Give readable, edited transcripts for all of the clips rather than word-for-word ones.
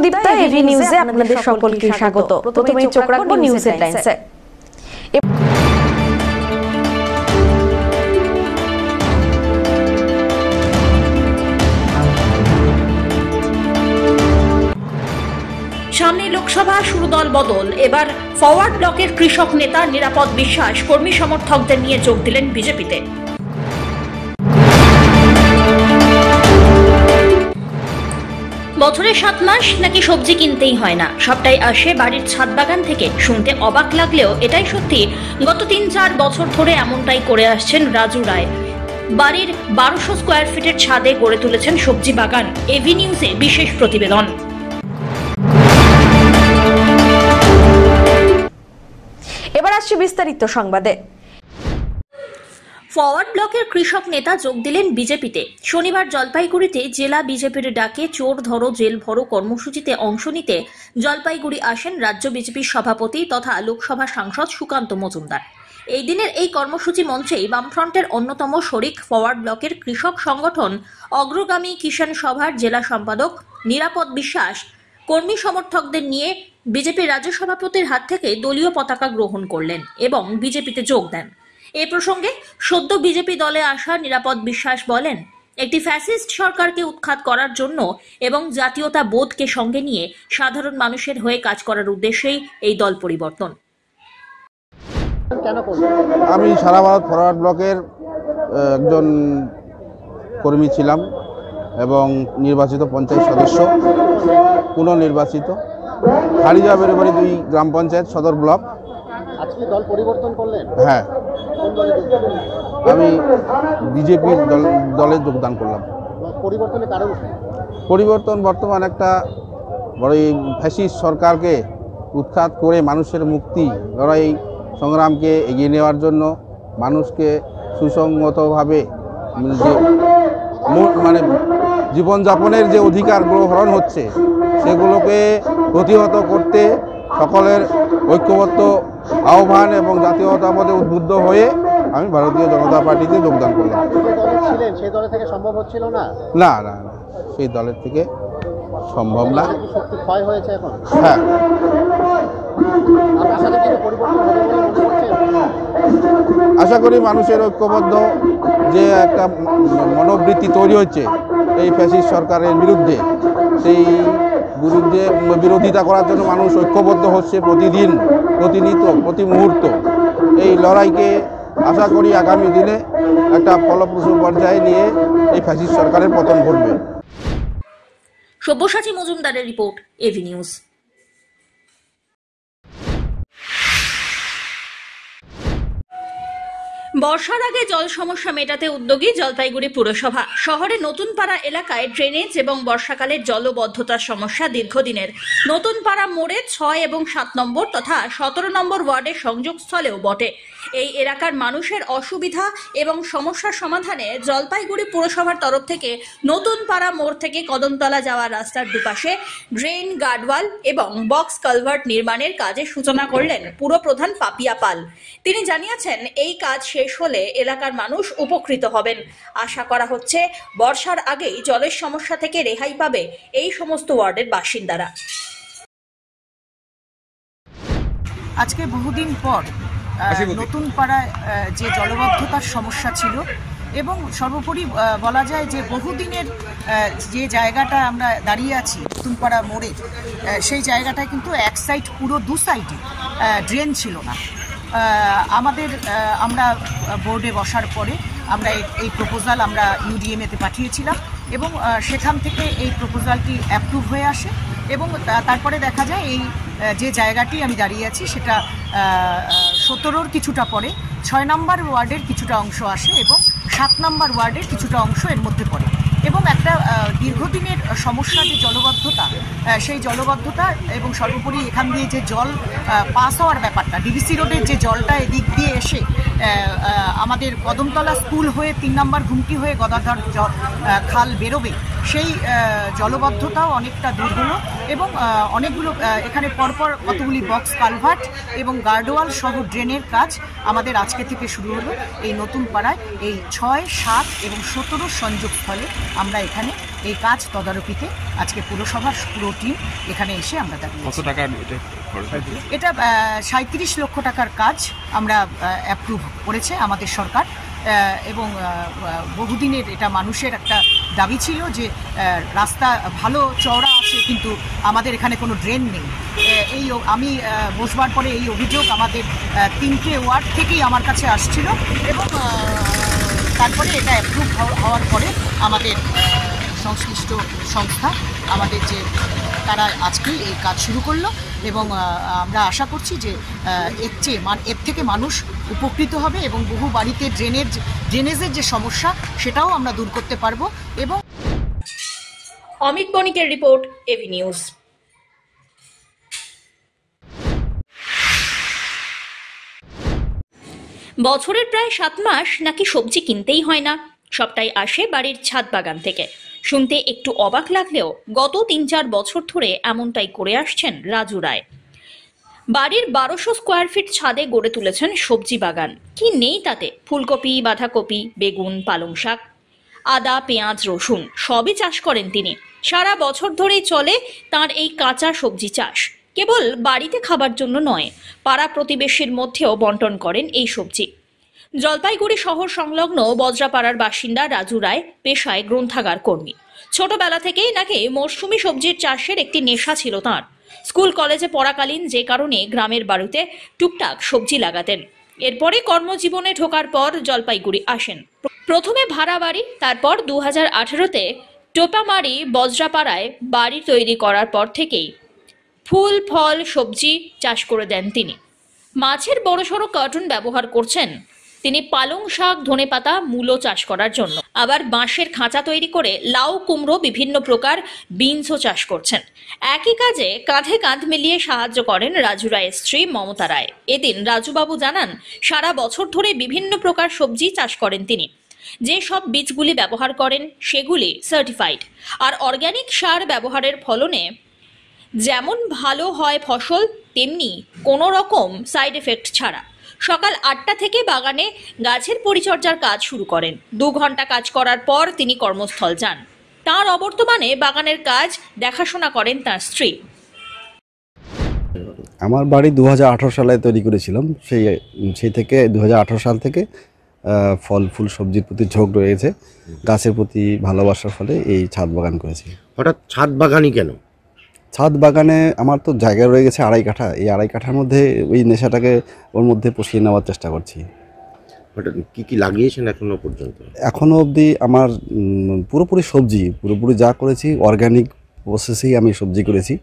Sudipta, AV নিউজে আপনাদের সকলকে স্বাগত। প্রথমেই চোখ রাখবো নিউজ হেডলাইন্সে। সামনে লোকসভা, শুরু দল বদল। এবার ফরওয়ার্ড ব্লকের কৃষক নেতা নিরাপদ বিশ্বাস কর্মী সমর্থকদের নিয়ে যোগ দিলেন বিজেপিতে। বছরে 7 মাস নাকি সবজি কিনতেই হয় না, সবটাই আসে বাড়ির ছাদ বাগান থেকে। শুনতে অবাক লাগলেও এটাই সত্যি। গত 3-4 বছর ধরে এমনটাই করে আসছেন রাজু রায়। বাড়ির 1200 স্কোয়ার ফিটের ছাদে গড়ে তুলেছেন সবজি বাগান। এভি নিউজে বিশেষ প্রতিবেদন। এবার আসছে বিস্তারিত সংবাদে। ফরওয়ার্ড ব্লকের কৃষক নেতা যোগ দিলেন বিজেপিতে। শনিবার জলপাইগুড়িতে জেলা বিজেপির ডাকে চোর ধরো জেল ভরো কর্মসূচিতে অংশ নিতে জলপাইগুড়ি আসেন রাজ্য বিজেপির সভাপতি তথা লোকসভা সাংসদ সুকান্ত মজুমদার। এই দিনের এই কর্মসূচি মঞ্চেই বামফ্রন্টের অন্যতম শরিক ফরওয়ার্ড ব্লকের কৃষক সংগঠন অগ্রগামী কিষাণ সভার জেলা সম্পাদক নিরাপদ বিশ্বাস কর্মী সমর্থকদের নিয়ে বিজেপির রাজ্য সভাপতির হাত থেকে দলীয় পতাকা গ্রহণ করলেন এবং বিজেপিতে যোগ দেন। এ প্রসঙ্গে সদ্য বিজেপি দলে আসা নিরাপদ বিশ্বাস বলেন, একটি ফ্যাসিস্ট সরকারকে উৎখাত করার জন্য এবং জাতীয়তা বোধকে সঙ্গে নিয়ে সাধারণ মানুষের হয়ে কাজ করার উদ্দেশ্যেই এই দল পরিবর্তন। আমি সারা ভারত ফরওয়ার্ড ব্লকের একজন কর্মী ছিলাম এবং নির্বাচিত পঞ্চায়েত সদস্য, পুনর্নির্বাচিত হারিজা বেরোবাড়ি 2 গ্রাম পঞ্চায়েত সদর ব্লক। আজকে দল পরিবর্তন করলেন? হ্যাঁ, আমি বিজেপির দলে যোগদান করলাম। পরিবর্তনের কারণ? পরিবর্তন বর্তমান একটা বড় ফ্যাসিস্ট সরকারকে উৎখাত করে মানুষের মুক্তি লড়াই সংগ্রামকে এগিয়ে নেওয়ার জন্য মানুষকে সুসংগতভাবে যে মানে জীবনযাপনের যে অধিকারগুলো হরণ হচ্ছে সেগুলোকে প্রতিহত করতে সকলের ঐক্যবদ্ধ আহ্বান এবং জাতীয়তাবাদে উদ্বুদ্ধ হয়ে আমি ভারতীয় জনতা পার্টিতে যোগদান করলাম। সেই দলের থেকে সম্ভব হচ্ছিল না? না না না, সেই দলের থেকে সম্ভব না। শক্তি ক্ষয় হয়েছে এখন? হ্যাঁ। আপনার সাথে কি পরিবর্তন হবে বলে মনে করছেন? আশা করি মানুষের ঐক্যবদ্ধ যে একটা মনোবৃত্তি তৈরি হচ্ছে এই ফ্যাসিস্ট সরকারের বিরুদ্ধে, সেই বিরোধিতা করার জন্য মানুষ ঐক্যবদ্ধ হচ্ছে প্রতিদিন, প্রতিনিয়ত, প্রতি মুহূর্ত। এই লড়াইকে আশা করি আগামী দিনে একটা ফলপ্রসূ পর্যায়ে নিয়ে এই ফ্যাসিস্ট সরকারের পতন ঘটবে। সব্যসাচী মজুমদারের রিপোর্ট, এভি নিউজ। বর্ষার আগে জল সমস্যা মেটাতে উদ্যোগী জলপাইগুড়ি পুরসভা। শহরে নতুন পাড়া এলাকায় ড্রেনেজ এবং বর্ষাকালের জলবদ্ধতার সমস্যা দীর্ঘদিনের। নতুন পাড়া মোড়ে 6 এবং 7 নম্বর তথা 17 নম্বর ওয়ার্ডের সংযোগস্থলেও বটে। এই এলাকার মানুষের অসুবিধা এবং সমস্যার সমাধানে জলপাইগুড়ি পুরসভার তরফ থেকে নতুন পাড়া মোড় থেকে কদমতলা যাওয়ার রাস্তার দুপাশে ড্রেন, গার্ডওয়াল এবং বক্স কালভার্ট নির্মাণের কাজের সূচনা করলেন পুরপ্রধান পাপিয়া পাল। তিনি জানিয়েছেন, এই কাজ শেষ হলে এলাকার মানুষ উপকৃত হবেন। আশা করা হচ্ছে বর্ষার আগেই জলের সমস্যা থেকে রেহাই পাবে এই সমস্ত ওয়ার্ডের বাসিন্দারা। আজকে বহুদিন পর নতুন পাড়ায় যে জলবদ্ধতার সমস্যা ছিল এবং সর্বোপরি বলা যায় যে বহুদিনের যে জায়গাটা আমরা দাঁড়িয়ে আছি নতুন পাড়া মোড়ে, সেই জায়গাটায় কিন্তু এক সাইড পুরো 2 সাইডে ড্রেন ছিল না। আমরা বোর্ডে বসার পরে আমরা এই প্রপোজাল আমরা ইউডিএমএতে পাঠিয়েছিলাম এবং সেখান থেকে এই প্রপোজালটি অ্যাপ্রুভ হয়ে আসে এবং তারপরে দেখা যায় এই যে জায়গাটি আমি দাঁড়িয়ে আছি সেটা 17-র কিছুটা পরে 6 নম্বর ওয়ার্ডের কিছুটা অংশ আসে এবং 7 নম্বর ওয়ার্ডের কিছুটা অংশ এর মধ্যে পড়ে এবং একটা দীর্ঘদিনের সমস্যা যে জলবদ্ধতা, সেই জলবদ্ধতা এবং সর্বোপরি এখান দিয়ে যে জল পাস হওয়ার ব্যাপারটা, ডিভিসি রোডের যে জলটা এদিক দিয়ে এসে আমাদের কদমতলা স্কুল হয়ে 3 নম্বর ঘুমটি হয়ে গদাধর খাল বেরোবে, সেই জলবদ্ধতাও অনেকটা দূর হলো এবং অনেকগুলো এখানে পরপর কতগুলি বক্স কালভার্ট এবং গার্ডওয়াল সহ ড্রেনের কাজ আমাদের আজকে থেকে শুরু হলো এই নতুন পাড়ায়। এই 6, 7 এবং 17 সংযোগস্থলে আমরা এখানে এই কাজ তদারকিতে আজকে পুরসভার পুরো টিম এখানে এসে আমরা দাঁড়িয়ে কত টাকা এটা খরচ হয়েছে? এটা 37 লক্ষ টাকার কাজ আমরা অ্যাপ্রুভ করেছে আমাদের সরকার, এবং বহুদিনের এটা মানুষের একটা দাবি ছিল যে রাস্তা ভালো চওড়া আছে কিন্তু আমাদের এখানে কোনো ড্রেন নেই। আমি বসবার পরে এই অভিযোগ আমাদের 3টে ওয়ার্ড থেকেই আমার কাছে আসছিল, এবং তারপরে এটা অ্যাপ্রুভ হওয়ার পরে আমাদের সংশ্লিষ্ট সংস্থা আমাদের যে তারা আজকেই এই কাজ শুরু করলো, এবং আমরা আশা করছি যে এর থেকে মানুষ উপকৃত হবে এবং বহু বাড়িতে ড্রেনেজের যে সমস্যা সেটাও আমরা দূর করতে পারবো। এবং অমিত বণিকের রিপোর্ট, এভি নিউজ। বছরের প্রায় 7 মাস নাকি সবজি কিনতেই হয় না, সবটাই আসে বাড়ির ছাদ বাগান থেকে। শুনতে একটু অবাক লাগলেও গত 3-4 বছর ধরে এমনটাই করে আসছেন রাজু রায়। বাড়ির 1200 স্কোয়ার ফিট ছাদে গড়ে তুলেছেন সবজি বাগান। কি নেই তাতে? ফুলকপি, বাঁধাকপি, বেগুন, পালং শাক, আদা, পেঁয়াজ, রসুন সবই চাষ করেন তিনি। সারা বছর ধরেই চলে তার এই কাঁচা সবজি চাষ। কেবল বাড়িতে খাবার জন্য নয়, পাড়া প্রতিবেশীর মধ্যেও বন্টন করেন এই সবজি। জলপাইগুড়ি শহর সংলগ্ন বজ্রাপাড়ার বাসিন্দা রাজু রায় পেশায় গ্রন্থাগার কর্মী। ছোটবেলা থেকেই নাকি মরশুমি সবজির চাষের একটি নেশা ছিল তাঁর। স্কুল কলেজে পড়াকালীন যে কারণে গ্রামের বাড়িতে টুকটাক সবজি লাগাতেন। এরপরে কর্মজীবনে ঢোকার পর জলপাইগুড়ি আসেন। প্রথমে ভাড়া বাড়ি, তারপর 2018-তে টোপামারি বজ্রাপাড়ায় বাড়ি তৈরি করার পর থেকেই ফুল, ফল, সবজি চাষ করে দেন তিনি। মাছের বড়সড় কার্টুন ব্যবহার করছেন তিনি পালং শাক, ধনেপাতা, মূলো চাষ করার জন্য। আবার বাঁশের খাঁচা তৈরি করে লাউ, কুমড়ো, বিভিন্ন প্রকার বিনসও চাষ করছেন। একই কাজে কাঁধে কাঁধ মিলিয়ে সাহায্য করেন রাজু রায়ের স্ত্রী মমতা রায়। এদিন রাজুবাবু জানান, সারা বছর ধরে বিভিন্ন প্রকার সবজি চাষ করেন তিনি। যে সব বীজগুলি ব্যবহার করেন সেগুলি সার্টিফাইড, আর অর্গ্যানিক সার ব্যবহারের ফলনে যেমন ভালো হয় ফসল, তেমনি কোনো রকম সাইড এফেক্ট ছাড়া। সকাল 8টা থেকে বাগানে গাছের পরিচর্যার কাজ শুরু করেন। 2 ঘন্টা কাজ করার পর তিনি কর্মস্থল যান। তার অবর্তমানে বাগানের কাজ দেখাশোনা করেন তার স্ত্রী। আমার বাড়ি 2018 সালে তৈরি করেছিলাম। সেই থেকে 2018 সাল থেকে ফল, ফুল, সবজির প্রতি ঝোঁক রয়েছে। গাছের প্রতি ভালোবাসার ফলে এই ছাদ বাগান করেছি। হঠাৎ ছাদ বাগানই কেন? ছাদ বাগানে আমার তো জায়গা রয়ে গেছে 2.5 কাঠা। এই 2.5 কাঠার মধ্যে ওই নেশাটাকে ওর মধ্যে পুষিয়ে নেওয়ার চেষ্টা করছি। হঠাৎ কী লাগিয়েছেন এখনো পর্যন্ত? এখনও অবধি আমার পুরোপুরি সবজি, পুরোপুরি যা করেছি অর্গ্যানিক প্রসেসেই আমি সবজি করেছি।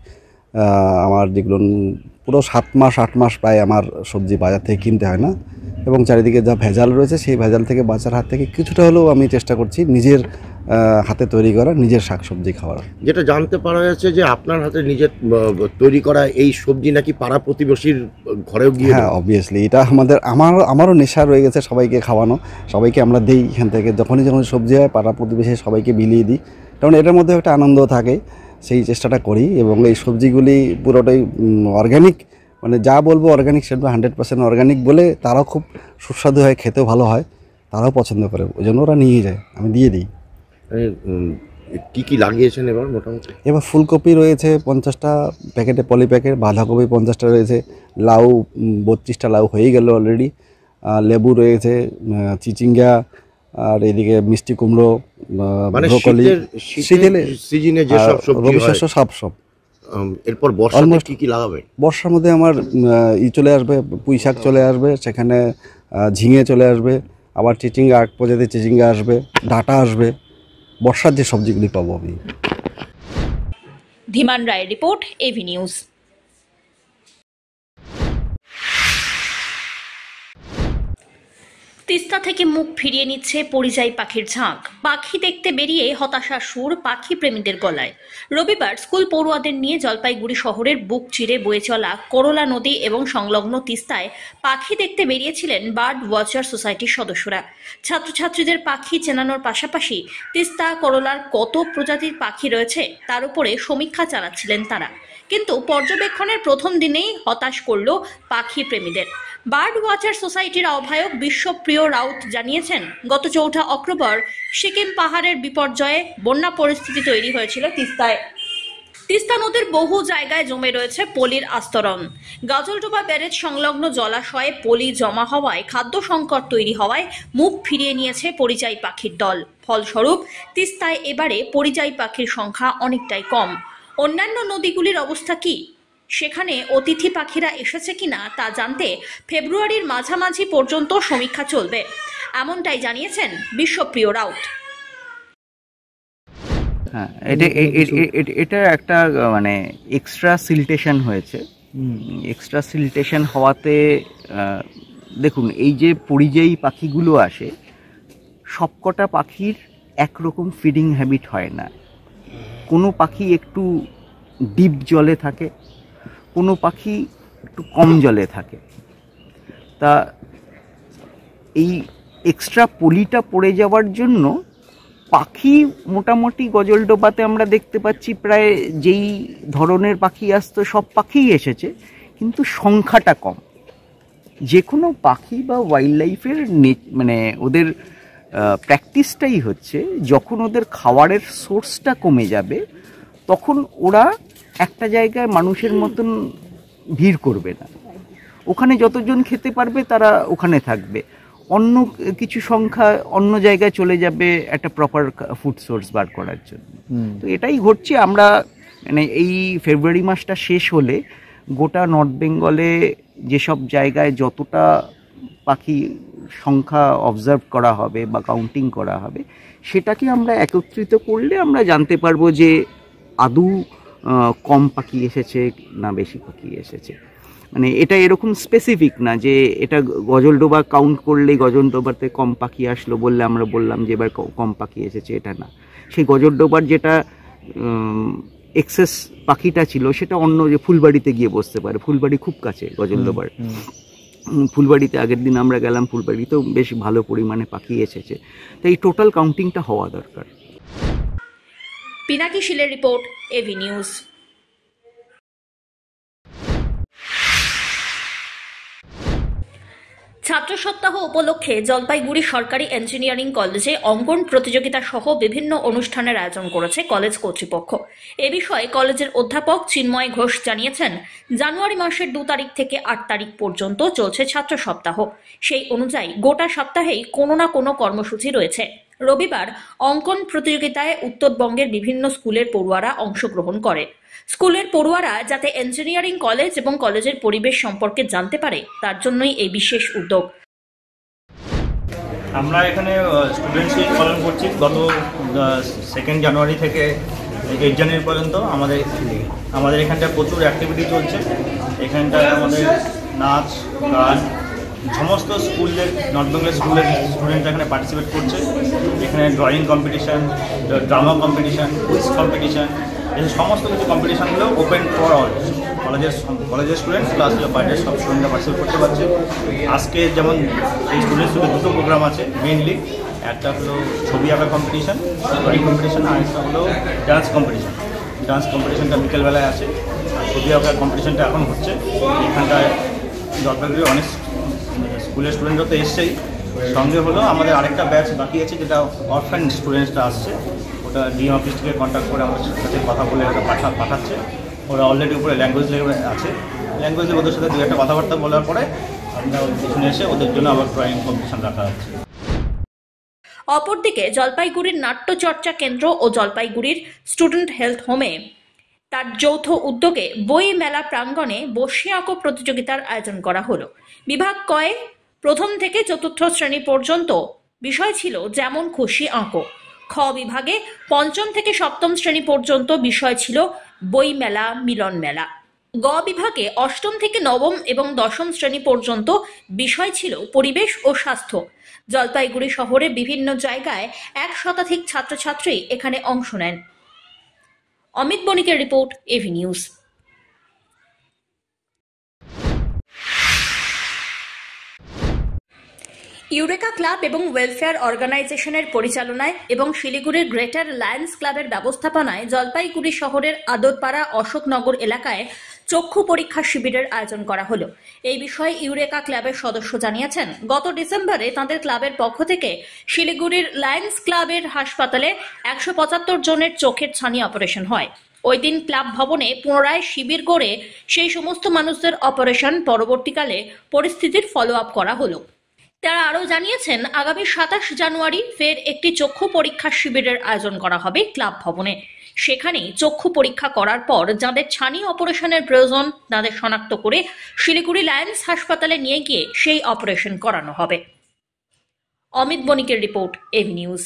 আমার যেগুলো পুরো 7 মাস 8 মাস প্রায় আমার সবজি বাজার থেকে কিনতে হয় না, এবং চারিদিকে যা ভেজাল রয়েছে সেই ভেজাল থেকে বাঁচার হাত থেকে কিছুটা হলেও আমি চেষ্টা করছি নিজের হাতে তৈরি করা নিজের শাকসবজি খাওয়ার। যেটা জানতে পারা যাচ্ছে যে আপনার হাতে নিজের তৈরি করা এই সবজি নাকি পাড়া প্রতিবেশীর ঘরেও গিয়ে। হ্যাঁ, অবভিয়াসলি এটা আমারও নেশা রয়ে গেছে সবাইকে খাওয়ানো। সবাইকে আমরা দিই এখান থেকে, যখনই সবজি হয় পাড়া প্রতিবেশী সবাইকে বিলিয়ে দিই, কারণ এটার মধ্যে একটা আনন্দ থাকে। সেই চেষ্টাটা করি, এবং এই সবজিগুলি পুরোটাই অর্গ্যানিক, মানে যা বলবো অর্গ্যানিক সেটা 100% অর্গ্যানিক বলে তারাও খুব সুস্বাদু হয়, খেতেও ভালো হয়, তারাও পছন্দ করে, ওই জন্য ওরা নিয়ে যায়, আমি দিয়ে দিই। কী লাগিয়েছেন এবার মোটামুটি? এবার ফুলকপি রয়েছে 50টা প্যাকেটে, পলি প্যাকেট, বাঁধাকপি 50টা রয়েছে, লাউ 32টা লাউ হয়েই গেল অলরেডি, লেবু রয়েছে, চিচিঙ্গা, আর এদিকে মিষ্টি কুমড়ো, ব্রোকলি, সিজনে যে সব রবি শস্য সব। এরপর বর্ষাতে কি লাগাবেন? বর্ষার মধ্যে আমার চলে আসবে, পুঁই শাক চলে আসবে, সেখানে ঝিঙে চলে আসবে, আবার চিচিঙ্গা, 8 প্রজাতির চিচিঙ্গা আসবে, ডাঁটা আসবে, বর্ষার যে সবজিগুলি পাবো আমি। ধীমান রায়ের রিপোর্ট, এভি নিউজ। তিস্তা থেকে মুখ ফিরিয়ে নিচ্ছে পরিযায়ী পাখির ঝাঁক। পাখি দেখতে বেরিয়ে হতাশার সুর পাখি প্রেমীদের গলায়। রবিবার স্কুল পড়ুয়াদের নিয়ে জলপাইগুড়ি শহরের বুক চিরে বয়ে চলা করলা নদী এবং সংলগ্ন তিস্তায় পাখি দেখতে বেরিয়েছিলেন বার্ড ওয়াচার সোসাইটির সদস্যরা। ছাত্রছাত্রীদের পাখি চেনানোর পাশাপাশি তিস্তা করলার কত প্রজাতির পাখি রয়েছে তার উপরে সমীক্ষা চালাচ্ছিলেন তারা। কিন্তু পর্যবেক্ষণের প্রথম দিনেই হতাশ করল পাখি প্রেমীদের। বার্ড ওয়াচার সোসাইটির আহ্বায়ক বিশ্বপ্রিয় রাউত জানিয়েছেন, গত 4 অক্টোবর সিকিম পাহাড়ের বিপর্যয়ে বন্যা পরিস্থিতি তৈরি হয়েছিল তিস্তায়। তিস্তা নদীর বহু জায়গায় জমে রয়েছে পলির আস্তরণ। গাজলডোবা ব্যারেজ সংলগ্ন জলাশয়ে পলি জমা হওয়ায় খাদ্য সংকট তৈরি হওয়ায় মুখ ফিরিয়ে নিয়েছে পরিযায়ী পাখির দল। ফলস্বরূপ তিস্তায় এবারে পরিযায়ী পাখির সংখ্যা অনেকটাই কম। অন্যান্য নদীগুলির অবস্থা কি, সেখানে অতিথি পাখিরা এসেছে কিনা তা জানতে ফেব্রুয়ারির মাঝামাঝি পর্যন্ত সমীক্ষা চলবে, এমনটাই জানিয়েছেন বিশ্বপ্রিয় রাউত। হ্যাঁ, এটা একটা মানে এক্সট্রা সিলটেশন হয়েছে। এক্সট্রা সিলটেশন হওয়াতে দেখুন, এই যে পরিযায়ী পাখিগুলো আসে, সবকটা পাখির একরকম ফিডিং হ্যাবিট হয় না। কোনো পাখি একটু ডিপ জলে থাকে, কোনো পাখি একটু কম জলে থাকে। তা এই এক্সট্রা পলিটা পড়ে যাওয়ার জন্য পাখি মোটামুটি গজলডোবাতে আমরা দেখতে পাচ্ছি প্রায় যেই ধরনের পাখি আসতো সব পাখিই এসেছে, কিন্তু সংখ্যাটা কম। যে কোনো পাখি বা ওয়াইল্ড লাইফের মানে ওদের প্র্যাকটিসটাই হচ্ছে, যখন ওদের খাবারের সোর্সটা কমে যাবে তখন ওরা একটা জায়গায় মানুষের মতন ভিড় করবে না। ওখানে যতজন খেতে পারবে তারা ওখানে থাকবে, অন্য কিছু সংখ্যা অন্য জায়গায় চলে যাবে একটা প্রপার ফুড সোর্স বার করার জন্য। তো এটাই ঘটছে। আমরা মানে এই ফেব্রুয়ারি মাসটা শেষ হলে গোটা নর্থ বেঙ্গলে যেসব জায়গায় যতটা পাখি সংখ্যা অবজার্ভ করা হবে বা কাউন্টিং করা হবে, সেটাকে আমরা একত্রিত করলে আমরা জানতে পারবো যে আদৌ কম পাখি এসেছে না বেশি পাখি এসেছে। মানে এটা এরকম স্পেসিফিক না যে এটা গজলডোবা কাউন্ট করলেই গজলডোবাতে কম পাখি আসলো বললে আমরা বললাম যে এবার কম পাখি এসেছে, এটা না। সেই গজলডোবার যেটা এক্সেস পাখিটা ছিল সেটা অন্য যে ফুলবাড়িতে গিয়ে বসতে পারে। ফুলবাড়ি খুব কাছে গজলডোবার। ফুলবাড়িতে আগের দিন আমরা গেলাম, ফুলবাড়িতেও বেশ ভালো পরিমাণে পাখি এসেছে। তাই এই টোটাল কাউন্টিংটা হওয়া দরকার। পিনাকি শিলের রিপোর্ট, এভি নিউজ। ছাত্র সপ্তাহ উপলক্ষে জলপাইগুড়ি সরকারি ইঞ্জিনিয়ারিং কলেজে অঙ্কন প্রতিযোগিতা সহ বিভিন্ন অনুষ্ঠানের আয়োজন করেছে কলেজ কর্তৃপক্ষ। এ বিষয়ে কলেজের অধ্যাপক চিন্ময় ঘোষ জানিয়েছেন, জানুয়ারি মাসের 2 তারিখ থেকে 8 তারিখ পর্যন্ত চলছে ছাত্র সপ্তাহ। সেই অনুযায়ী গোটা সপ্তাহেই কোনো না কোনো কর্মসূচি রয়েছে। রবিবার অঙ্কন প্রতিযোগিতায় উত্তরবঙ্গের বিভিন্ন স্কুলের পড়ুয়ারা অংশগ্রহণ করে। স্কুলের পড়ুয়ারা যাতে ইঞ্জিনিয়ারিং কলেজ এবং কলেজের পরিবেশ সম্পর্কে জানতে পারে, তার জন্যই এই বিশেষ উদ্যোগ। আমরা এখানে স্টুডেন্টস উইক পালন করছি গত 2 জানুয়ারি থেকে 8 জানুয়ারি পর্যন্ত। আমাদের এখানটা প্রচুর অ্যাক্টিভিটি চলছে। এখানটায় আমাদের নাচ, গান, সমস্ত স্কুলের নর্থ বেঙ্গল স্কুলের স্টুডেন্টরা এখানে পার্টিসিপেট করছে। এখানে drawing competition, drama competition, quiz competition, এই সমস্ত কিছু কম্পিটিশানগুলো ওপেন ফর অল। কলেজের স্টুডেন্টস প্লাস বাইরের সব স্টুডেন্টরা পার্টিসিপেট করতে পারছে। আজকে যেমন এই স্টুডেন্টসগুলো 2টো প্রোগ্রাম আছে মেইনলি। একটা হলো ছবি আঁকা কম্পিটিশান, ড্রয়িং কম্পিটিশান, আর একটা হলো ডান্স কম্পিটিশান। ডান্স কম্পিটিশানটা বিকেলবেলায় আছে, আর ছবি আঁকার কম্পিটিশানটা এখন হচ্ছে। এখানটায় জলপাইগুড়ির অনেক স্কুলের স্টুডেন্টরা তো এসছেই, সঙ্গে হলো আমাদের আরেকটা ব্যাচ বাকি আছে যেটা অরফ্যান স্টুডেন্টসরা আসছে। ওটা ডিএম অফিস থেকে কন্ট্যাক্ট করে আমাদের সাথে কথা বলে ওটা পাঠাচ্ছে। ওরা অলরেডি উপরে ল্যাঙ্গুয়েজ লেভেলে আছে। ল্যাঙ্গুয়েজ ওদের সাথে 2-1 কথাবার্তা বলার পরে আমরা পিছনে এসে ওদের জন্য আবার ড্রয়িং কম্পিটিশন রাখা হচ্ছে। অপরদিকে জলপাইগুড়ির নাট্যচর্চা কেন্দ্র ও জলপাইগুড়ির স্টুডেন্ট হেলথ হোমে তার যৌথ উদ্যোগে বই মেলা প্রাঙ্গণে বসে আঁকো প্রতিযোগিতার আয়োজন করা হলো। বিভাগ কয়ে 1ম থেকে 4র্থ শ্রেণী পর্যন্ত বিষয় ছিল যেমন খুশি আঁকো। খ বিভাগে 5ম থেকে 7ম শ্রেণী পর্যন্ত বিষয় ছিল বই মেলা, মিলন মেলা। গ বিভাগে 8ম থেকে 9ম এবং 10ম শ্রেণী পর্যন্ত বিষয় ছিল পরিবেশ ও স্বাস্থ্য। জলপাইগুড়ি শহরে বিভিন্ন জায়গায় 1 শতাধিক ছাত্রছাত্রী এখানে অংশ নেন। অমিত বণিকের report, AV News. Eureka Club এবং ওয়েলফেয়ার অর্গানাইজেশনের পরিচালনায় এবং শিলিগুড়ির গ্রেটার লায়ন্স ক্লাবের ব্যবস্থাপনায় জলপাইগুড়ি শহরের আদরপাড়া অশোকনগর এলাকায় চক্ষু পরীক্ষা শিবিরের আয়োজন করা হলো। এই বিষয়ে ইউরেকা ক্লাবের সদস্য জানিয়েছেন, গত ডিসেম্বরে তাদের ক্লাবের পক্ষ থেকে শিলিগুড়ির লায়ন্স ক্লাবের হাসপাতালে 175 জনের চোখের ছানি অপারেশন হয়। ওই দিন ক্লাব ভবনে পুনরায় শিবির করে সেই সমস্ত মানুষদের অপারেশন পরবর্তীকালে পরিস্থিতির ফলো আপ করা হলো। তারা আরও জানিয়েছেন, আগামী 27 জানুয়ারি ফের একটি চক্ষু পরীক্ষা শিবিরের আয়োজন করা হবে ক্লাব ভবনে। সেখানে চক্ষু পরীক্ষা করার পর যাদের ছানি অপারেশনের প্রয়োজন তাদের শনাক্ত করে শিলিগুড়ি লায়ন্স হাসপাতালে নিয়ে গিয়ে সেই অপারেশন করানো হবে। অমিত বণিকের রিপোর্ট, এভি নিউজ।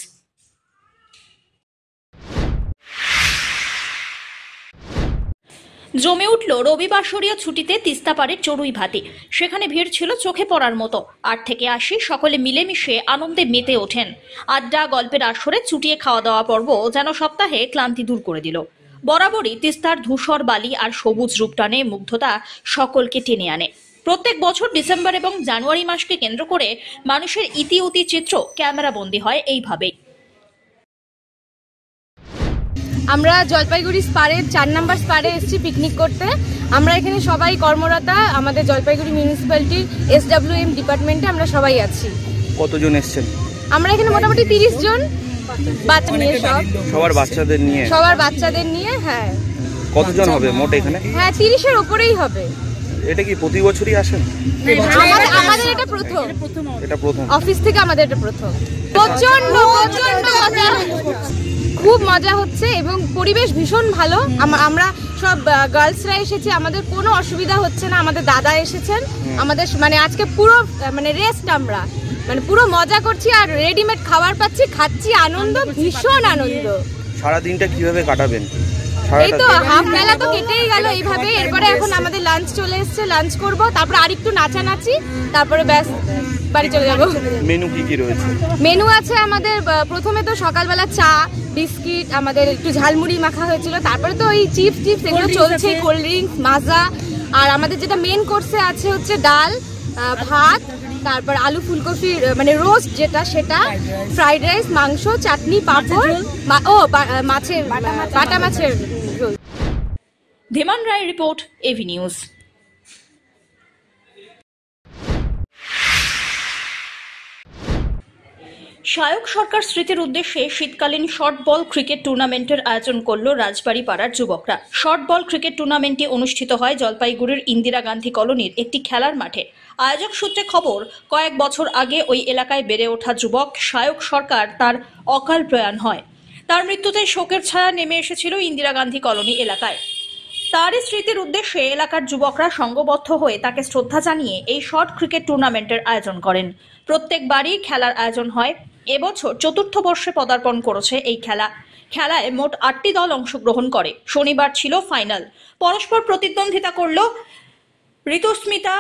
জমে উঠল রবিবাসরীয় ছুটিতে তিস্তাপাড়ের চড়ুইভাতি। সেখানে ভিড় ছিল চোখে পড়ার মতো। 8 থেকে 80 সকলে মিলেমিশে আনন্দে মেতে ওঠেন। আড্ডা গল্পের আসরে চুটিয়ে খাওয়া দাওয়া পর্ব যেন সপ্তাহে ক্লান্তি দূর করে দিল। বরাবরই তিস্তার ধূসর বালি আর সবুজ রূপটানে মুগ্ধতা সকলকে টেনে আনে। প্রত্যেক বছর ডিসেম্বর এবং জানুয়ারি মাসকে কেন্দ্র করে মানুষের ইতিউতি চিত্র ক্যামেরাবন্দী হয় এইভাবেই। আমরা জলপাইগুড়ি স্পারের 4 নম্বর স্পারে এসেছি পিকনিক করতে। আমরা এখানে সবাই কর্মরতা, আমাদের জলপাইগুড়ি মিউনিসিপ্যালিটির SWM ডিপার্টমেন্টে আমরা সবাই আছি। কতজন এসেছেন? আমরা এখানে মোটামুটি 30 জন, বাচ্চা নিয়ে সবার বাচ্চাদের নিয়ে। হ্যাঁ, কতজন হবে মোট এখানে? হ্যাঁ, 30-এর উপরেই হবে। এটা কি প্রতি বছরই আসেন? আমাদের এটা প্রথম অফিস থেকে আমাদের এটা প্রথম। প্রচন্ড খুব মজা হচ্ছে এবং পরিবেশ ভীষণ ভালো। আমরা সব গার্লসরা এসেছি, আমাদের কোনো অসুবিধা হচ্ছে না। আমাদের দাদা এসেছেন, আমাদের আজকে পুরো রেস্ট, আমরা পুরো মজা করছি আর রেডিমেড খাবার পাচ্ছি, খাচ্ছি, আনন্দ, ভীষণ আনন্দ। সারা দিনটা কিভাবে কাটাবেন? এই তো হাফ বেলা তো কেটেই গেল এইভাবে। এরপরে এখন আমাদের লাঞ্চ চলে এসছে, লাঞ্চ করব, তারপরে আরেকটু নাচানাচি, তারপরে ব্যাস বাড়ি চলে যাব। মেনু কি রয়েছে? মেনু আছে আমাদের, প্রথমে তো সকালবেলা চা বিস্কিট, আমাদের একটু ঝালমুড়ি মাখা হয়েছিল, তারপরে তো ওই চিপস এগুলো চলছে, কোল্ড ড্রিঙ্কস, মাজা। আর আমাদের যেটা মেন কোর্সে আছে হচ্ছে ডাল, ভাত, তারপর আলু ফুলকপি রোস্ট যেটা, সেটা, ফ্রাইড রাইস, মাংস, চাটনি, পাঁপড়, মাছের বাটা মাছের ঝোল। ধীমান রায় রিপোর্ট, এভি নিউজ। শায়ক সরকার স্মৃতির উদ্দেশ্যে শীতকালীন শর্ট বল ক্রিকেট টুর্নামেন্টের আয়োজন করল রাজবাড়ী পাড়ার যুবকরা। শর্ট বল ক্রিকেট টুর্নামেন্টটি অনুষ্ঠিত হয় জলপাইগুড়ির ইন্দিরা গান্ধী কলোনির একটি খেলার মাঠে। আয়োজক সূত্রে খবর, কয়েক বছর আগে ওই এলাকায় বেড়ে ওঠা যুবক শায়ক সরকার তার অকাল প্রয়াণ হয়। তার মৃত্যুতে শোকের ছায়া নেমে এসেছিল ইন্দিরা গান্ধী কলোনি এলাকায়। তারই স্মৃতির উদ্দেশ্যে এলাকার যুবকরা সংঘবদ্ধ হয়ে তাকে শ্রদ্ধা জানিয়ে এই শর্ট ক্রিকেট টুর্নামেন্টের আয়োজন করেন। প্রত্যেকবারই খেলার আয়োজন হয়। এবছর 4র্থ বর্ষে পদার্পণ করেছে এই খেলায় মোট 8টি দল অংশগ্রহণ করে। শনিবার ছিল ফাইনাল। পরস্পর প্রতিদ্বন্দ্বিতা করল ঋতুস্মিতা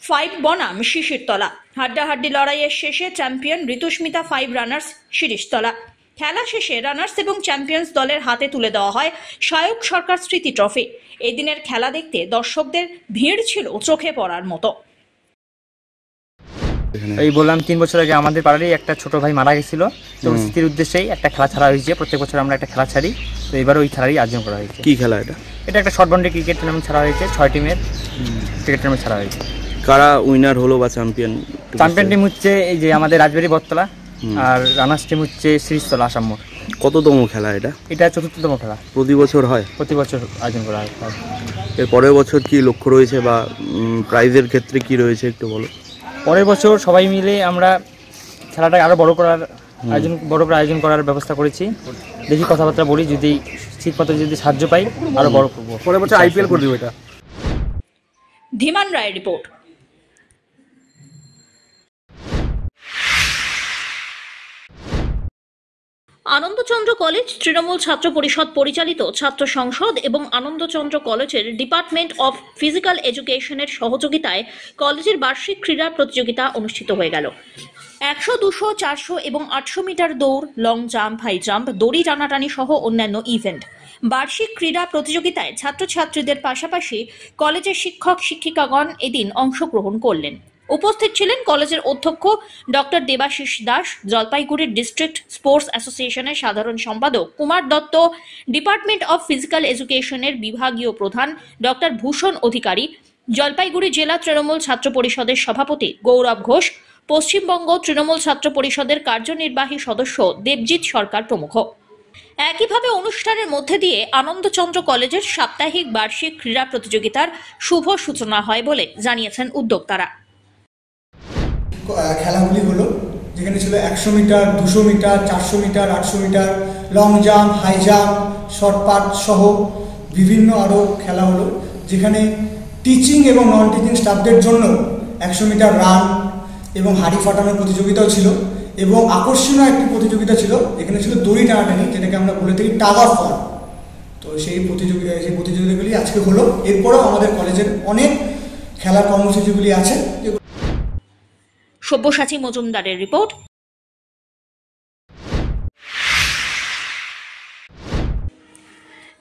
5 বনাম শিশিরতলা। হাড্ডাহাড্ডি লড়াইয়ের শেষে চ্যাম্পিয়ন ঋতুস্মিতা 5 রানার্স শিরিষতলা। খেলা শেষে রানার্স এবং চ্যাম্পিয়ন্স দলের হাতে তুলে দেওয়া হয় শায়ক সরকার স্মৃতি ট্রফি। এই দিনের খেলা দেখতে দর্শকদের ভিড় ছিল চোখে পড়ার মতো। এই বললাম 3 বছর আগে আমাদের পাড়ারই একটা ছোট ভাই মারা গেছিল, তো স্মৃতির উদ্দেশ্যেই একটা খেলা ছাড়া হয়েছে। প্রত্যেক বছর আমরা একটা খেলা ছাড়ি, তো এবারও ওই খেলারই আয়োজন করা হয়েছে। কি খেলা এটা? এটা একটা শর্ট বাউন্ডারি ক্রিকেট টুর্নামেন্ট ছাড়া হয়েছে, 6 টিমের ক্রিকেট টুর্নামেন্ট ছাড়া হয়েছে। কারা উইনার হলো বা চ্যাম্পিয়ন? চ্যাম্পিয়ন টিম হচ্ছে এই যে আমাদের রাজবাড়ী বটতলা, আর রানার্স টিম হচ্ছে শিরিষতলা আসামমোড়। কততম খেলা এটা? এটা 4র্থতম খেলা। প্রতি বছর হয়? প্রতি বছর আয়োজন করা হয়। এর পরের বছর কি লক্ষ্য রয়েছে বা প্রাইজের ক্ষেত্রে কি রয়েছে একটু বলো। পরের বছর সবাই মিলে আমরা খেলাটাকে আরো বড় করার আয়োজন করার ব্যবস্থা করেছি। দেখি কথাবার্তা বলি, যদি ঠিকমতো যদি সাহায্য পাই আরো বড় করবো। পরের বছর IPL করে দেবো এটা। ধীমান রায় রিপোর্ট। আনন্দচন্দ্র কলেজ তৃণমূল ছাত্র পরিষদ পরিচালিত ছাত্র সংসদ এবং আনন্দচন্দ্র কলেজের ডিপার্টমেন্ট অফ ফিজিক্যাল এডুকেশনের সহযোগিতায় কলেজের বার্ষিক ক্রীড়া প্রতিযোগিতা অনুষ্ঠিত হয়ে গেল। 100, 200, 400 এবং 800 মিটার দৌড়, লং জাম্প, হাই জাম্প, দড়ি টানাটানি সহ অন্যান্য ইভেন্ট। বার্ষিক ক্রীড়া প্রতিযোগিতায় ছাত্রছাত্রীদের পাশাপাশি কলেজের শিক্ষক শিক্ষিকাগণ এদিন অংশগ্রহণ করলেন। উপস্থিত ছিলেন কলেজের অধ্যক্ষ doctor Debashis Das, Jalpaiguri district sports অ্যাসোসিয়েশনের সাধারণ সম্পাদক Kumar Dutta, department of physical এডুকেশনের বিভাগীয় প্রধান ডক্টর ভূষণ অধিকারী, জলপাইগুড়ি জেলা তৃণমূল ছাত্র পরিষদের সভাপতি গৌরব ঘোষ, পশ্চিমবঙ্গ তৃণমূল ছাত্র পরিষদের কার্যনির্বাহী সদস্য দেবজিৎ সরকার প্রমুখ। একইভাবে অনুষ্ঠানের মধ্যে দিয়ে আনন্দচন্দ্র কলেজের সাপ্তাহিক বার্ষিক ক্রীড়া প্রতিযোগিতার শুভ সূচনা হয় বলে জানিয়েছেন উদ্যোক্তারা। খেলাগুলি হলো যেখানে ছিল 100 metre, 200 metre, 400 metre, 800 metre, long jump, high jump, shot put সহ বিভিন্ন আরও খেলা হলো, যেখানে টিচিং এবং নন টিচিং স্টাফদের জন্য 100 মিটার রান এবং হাড়ি ফাটানোর প্রতিযোগিতাও ছিল, এবং আকর্ষণীয় একটি প্রতিযোগিতা ছিল এখানে ছিল দড়ি টানাটানি, যেটাকে আমরা বলে থাকি টাগ অফ ওয়ার। তো সেই প্রতিযোগিতাগুলি আজকে হলো। এরপরেও আমাদের কলেজের অনেক খেলার কর্মসূচিগুলি আছে। সব্যসাচী মজুমদারের রিপোর্ট।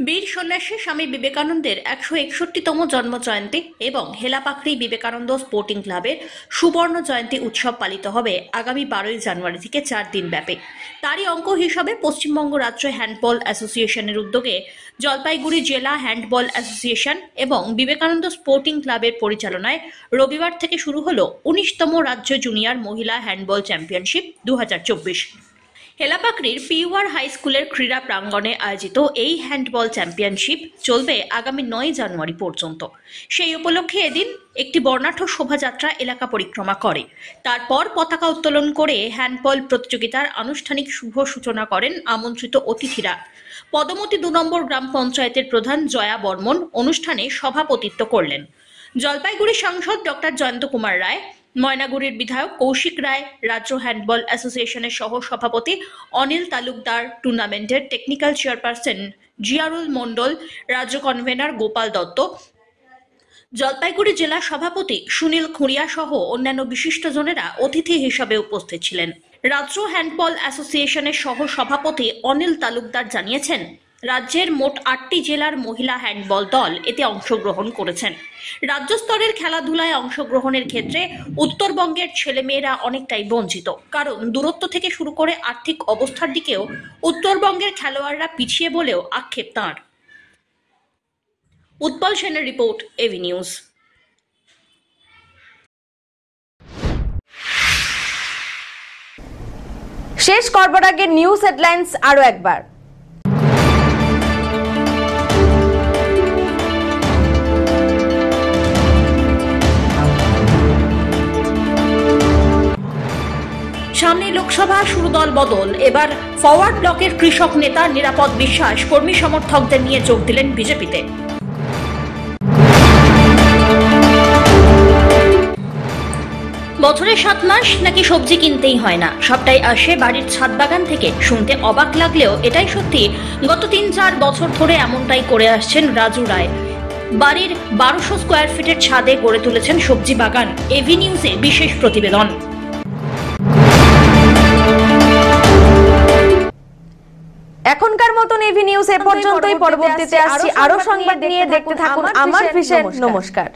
বীর সন্ন্যাসী স্বামী বিবেকানন্দের 161তম জন্ম জয়ন্তী এবং হেলাপাখড়ি বিবেকানন্দ স্পোর্টিং ক্লাবের সুবর্ণ জয়ন্তী উৎসব পালিত হবে আগামী 12ই জানুয়ারি থেকে 4 দিন ব্যাপী। তারই অঙ্গ হিসাবে পশ্চিমবঙ্গ রাজ্য হ্যান্ডবল অ্যাসোসিয়েশনের উদ্যোগে জলপাইগুড়ি জেলা হ্যান্ডবল অ্যাসোসিয়েশন এবং বিবেকানন্দ স্পোর্টিং ক্লাবের পরিচালনায় রবিবার থেকে শুরু হলো 19তম রাজ্য জুনিয়র মহিলা হ্যান্ডবল চ্যাম্পিয়নশিপ 2024। হেলাপাখড়ির পিউআর হাই স্কুলের ক্রীড়া প্রাঙ্গণে আয়োজিত এই হ্যান্ডবল চ্যাম্পিয়নশিপ চলবে আগামী 9 জানুয়ারি পর্যন্ত। সেই উপলক্ষে এদিন একটি বর্ণাঢ্য শোভাযাত্রা এলাকা পরিক্রমা করে। তারপর পতাকা উত্তোলন করে হ্যান্ডবল প্রতিযোগিতার আনুষ্ঠানিক শুভ সূচনা করেন আমন্ত্রিত অতিথিরা। পদমতি 2 নম্বর গ্রাম পঞ্চায়েতের প্রধান জয়া বর্মন অনুষ্ঠানে সভাপতিত্ব করলেন। জলপাইগুড়ি সাংসদ ডক্টর জয়ন্ত কুমার রায়, ময়নাগুড়ির বিধায়ক কৌশিক রায়, রাজ্য হ্যান্ডবল অ্যাসোসিয়েশনের সহ সভাপতি অনিল তালুকদার, টুর্নামেন্টের টেকনিক্যাল চেয়ারপারসন জিয়ারুল মণ্ডল, রাজ্য কনভেনার গোপাল দত্ত, জলপাইগুড়ি জেলা সভাপতি সুনীল খুঁড়িয়া সহ অন্যান্য বিশিষ্টজনেরা অতিথি হিসাবে উপস্থিত ছিলেন। রাজ্য হ্যান্ডবল অ্যাসোসিয়েশনের সহ সভাপতি অনিল তালুকদার জানিয়েছেন, রাজ্যের মোট 8টি জেলার মহিলা হ্যান্ডবল দল এতে অংশগ্রহণ করেছেন। রাজ্য স্তরের খেলাধুলায় অংশগ্রহণের ক্ষেত্রে উত্তরবঙ্গের ছেলেমেয়েরা অনেকটাই বঞ্চিত, কারণ দূরত্ব থেকে শুরু করে আর্থিক অবস্থার দিকেও উত্তরবঙ্গের খেলোয়াড়রা পিছিয়ে বলেও আক্ষেপ তাঁর। উৎপল সেনের রিপোর্ট, এভি নিউজ। শেষ করবার আগে নিউজ হেডলাইন্স আরো একবার। সামনে লোকসভা, শুরু দল বদল। এবার ফরওয়ার্ড ব্লকের কৃষক নেতা নিরাপদ বিশ্বাস কর্মী সমর্থকদের নিয়ে যোগ দিলেন বিজেপিতে। বছরে 7 মাস নাকি সবজি কিনতেই হয় না, সবটাই আসে বাড়ির ছাদ বাগান থেকে। শুনতে অবাক লাগলেও এটাই সত্যি। গত 3-4 বছর ধরে এমনটাই করে আসছেন রাজু রায়। বাড়ির 1200 স্কোয়ার ফিটের ছাদে গড়ে তুলেছেন সবজি বাগান। এভি নিউজে বিশেষ প্রতিবেদন। এখনকার মতন এভি নিউজ এ পর্যন্তই। পরবর্তীতে আসছি আরো সংবাদ নিয়ে। দেখতে থাকুন আমার ভিশন। নমস্কার।